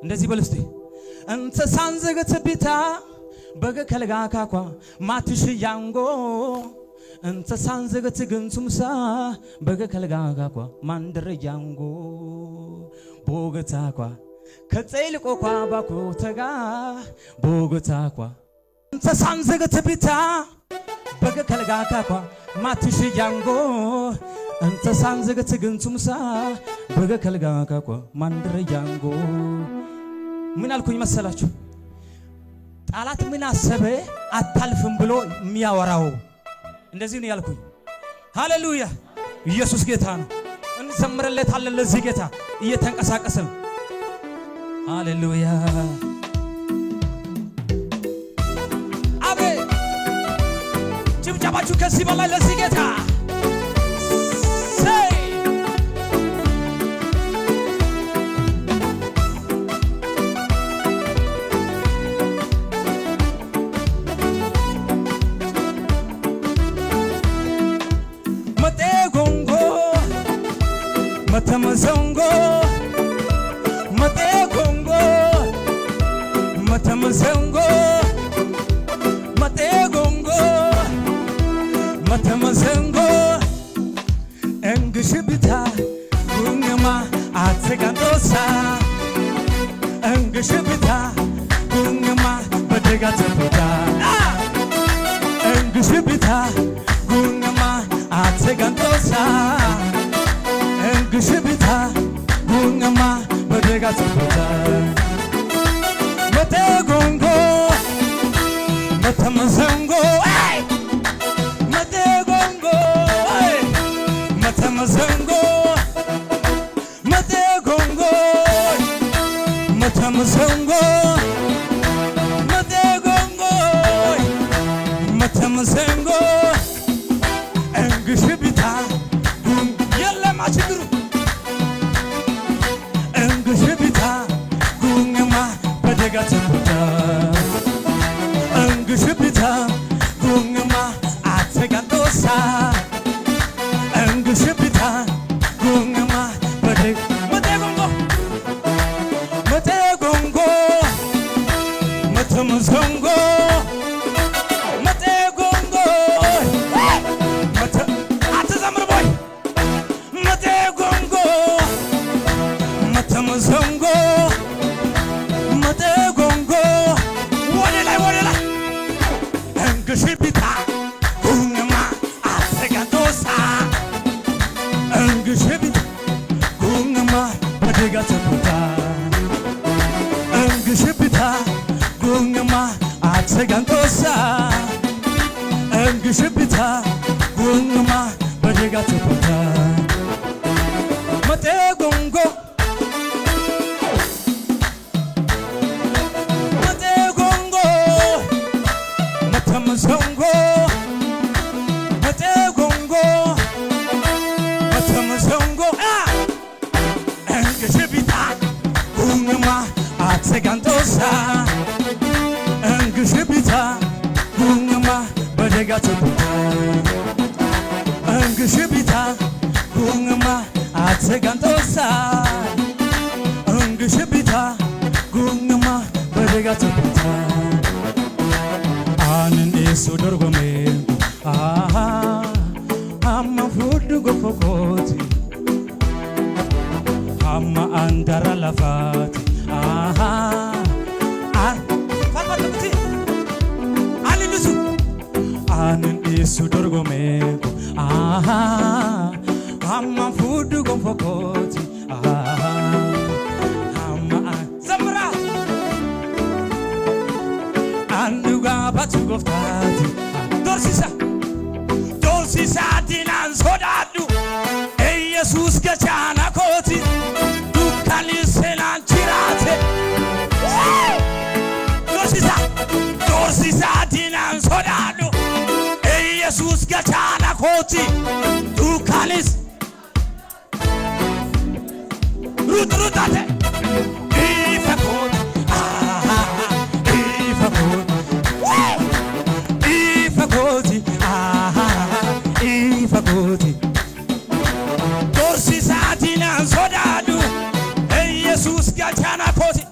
እንደዚህ በል እስቲ እንተ ሳንዘገት ቢታ በገ ከለጋካኳ ማትሽ ያንጎ እንተ ሳንዘገት ግንቱምሳ በገ ከለጋካኳ ማንደረ ያንጎ ቦገታኳ ከጸይልቆኳ ባኮ ተጋ ቦገታኳ እንተ ሳንዘገት ቢታ በገ ከለጋካኳ ማትሽ ያንጎ እንተ ሳንዘገት ግንቱምሳ በገ ከለጋካኳ ማንደረ ያንጎ ምን አልኩኝ መሰላችሁ? ጣላት ምን አሰበ አታልፍም ብሎ የሚያወራው እንደዚህ ነው ያልኩኝ። ሃሌሉያ! ኢየሱስ ጌታ ነው። እንዘምርለታለን ለዚህ ጌታ እየተንቀሳቀስን። ሃሌሉያ! አቤ ጭብጨባችሁ ከዚህ በላይ ለዚህ ጌታ Matamazongo, mate gongo, matamazongo, mate gongo, matamazongo. Engishibita, gungama atsegandosa. Engishibita, gungama badegatapita. Engishibita, gungama atsegandosa. Engishibita gungama badega tsuta mate gongo matamazongo mate gongo matamazongo mate gongo matamazongo mate gongo matamazongo engishibita yalla machidru engishibita gungama badega tsuta engishibita gungama atsegandosa engishibita gungama badega mategongo matamazongo mategongo atazamra boy mategongo matamazongo mategongo wala engishibita gungama atsegandosa engishibita gungama badega tsuta engishibita gungama atsegandosa engishibita gungama badega tsuta mate gongo matamazongo mate gongo matamazongo engishibita gungama atsegandosa engishibita gungama badega tsuta engishibita gungama atsegandosa engishibita gungama badega tsuta anen eso dorgome amma fudu gofokoti amma andara lafati farfatati alinusu anen eso dorgome amma fudu gofokoti amma zamra anduga batu goftati dorsisa dinan sodadu Jesus gachana koti dukali selan chirate dorsisa dinan sodadu Jesus gachana koti dukalis rutate ifakoti ifakoti dorsisa dinan sodadu Jesus gachana koti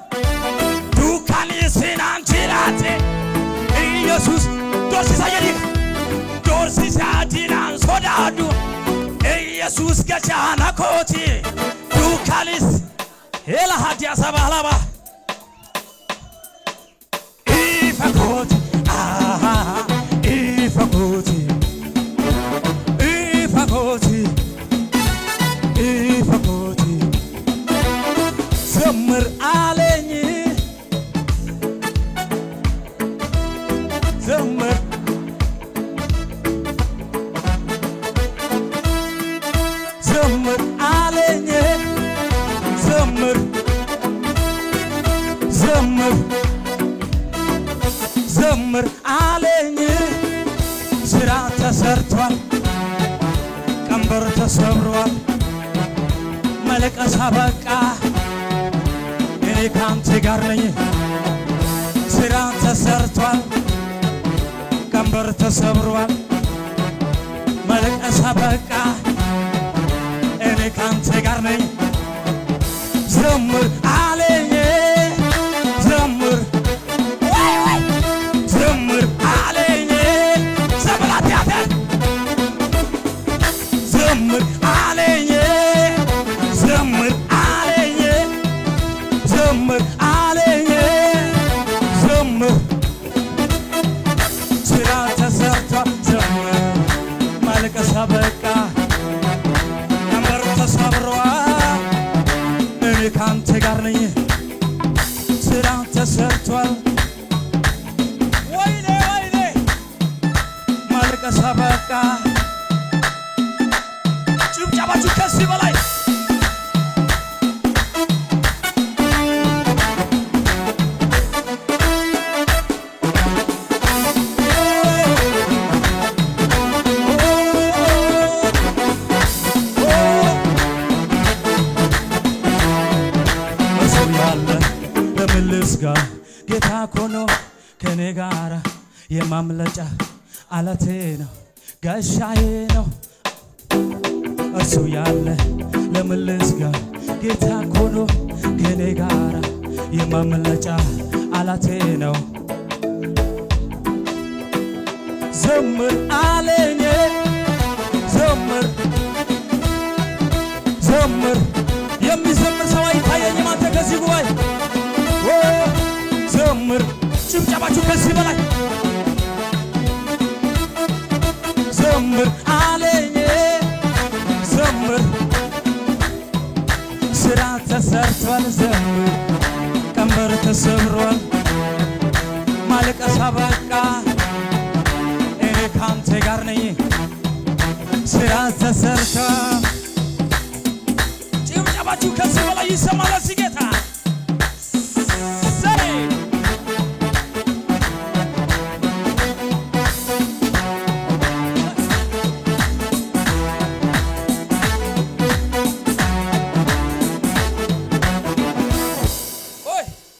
ኢየሱስ ገቻና ኮቲ ዱካሊስ ሄላ ሀዲያ ሰባላባ ኢፈኮቲ ኢፈኮቲ ኢፈኮቲ ኢፈኮቲ ዘምር አለኝ ዘምር ዘምር አለኝ ዘምር ዘምር ዘምር አለኝ ስራ ተሰርቷል ቀንበር ተሰብሯል መለቀስ አበቃ እኔ ካንተ ጋር ነኝ ስራ ተሰርቷል ቀንበር ተሰብሯል መለቀስ አበቃ እኔ ካንተ ጋር ነኝ ዘምር አለኝ ዘምር ዘምር አለኝ ዘምራት ያተ ዘምር አለኝ ዘምር አለኝ ዘምር አለኝ ዘምር ስራ ተሰርቷል ዘምር ማልቀስ አበቃ ቀንበር ተሰብሯል እኔ ካንተ ጋር ነኝ ስራ ተሰርቷል ወይኔ ወይኔ ማልቀስ አበቃ ጭብጨባችሁ ከዚህ በላይ ለምልስጋ ጌታ ኮኖ ከኔ ጋር የማምለጫ አለቴ ነው ጋሻዬ ነው እርሱ ያለ ለምልስጋ ጌታ ኮኖ ከኔ ጋር የማምለጫ አለቴ ነው ዘምር አለኝ ዘምር ዘምር የሚዘምር ሰው አይታየኝም አንተ ከዚህ ጉባኤ ዘምር ጭብጨባችሁ ከዚህ በላይ ዘምር አለኝ ዘምር ስራ ተሰርቷል ዘምር ቀንበር ተሰብሯል ማልቀስ አበቃ እኔ ካንተ ጋር ነኝ ስራ ተሰርቷል ጭብጨባችሁ ከዚህ በላይ ይሰማል